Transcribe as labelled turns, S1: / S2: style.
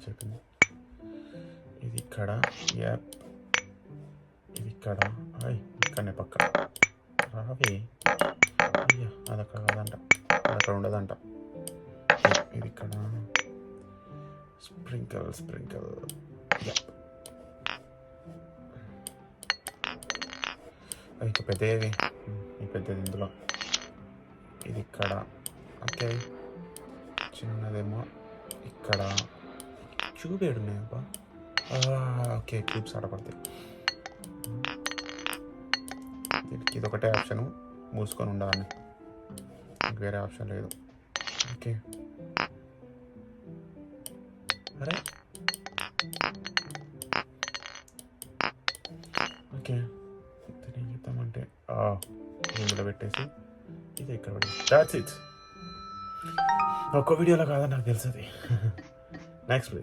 S1: చెప్పింది. ఇది ఇక్కడ, యాప్ ఇది ఇక్కడ, ఇక్కడనే పక్క రావే. అయ్యా అదక్కడ కాదంట, అదక్కడ ఉండదంట. ఇది ఇక్కడ స్ప్రింకల్ ఇంకా పెద్దది, ఈ పెద్దది ఇందులో. ఇది ఇక్కడ, ఓకే. చిన్నదేమో ఇక్కడ. ట్యూబ్ ఏడున్నాయబ్బా. ఓకే, ట్యూబ్స్ ఆడపడతాయి. దీనికి ఇదొకటే ఆప్షను, మూసుకొని ఉండాలని, వేరే ఆప్షన్ లేదు. ఓకే, అరే ఓకే. దీన్ని చేద్దామంటే ఇందులో పెట్టేసి ఇది ఇక్కడ పెట్టేసి దాట్స్ ఇట్. ఒక్క వీడియోలో కాదని నాకు తెలుస్తుంది. Next please.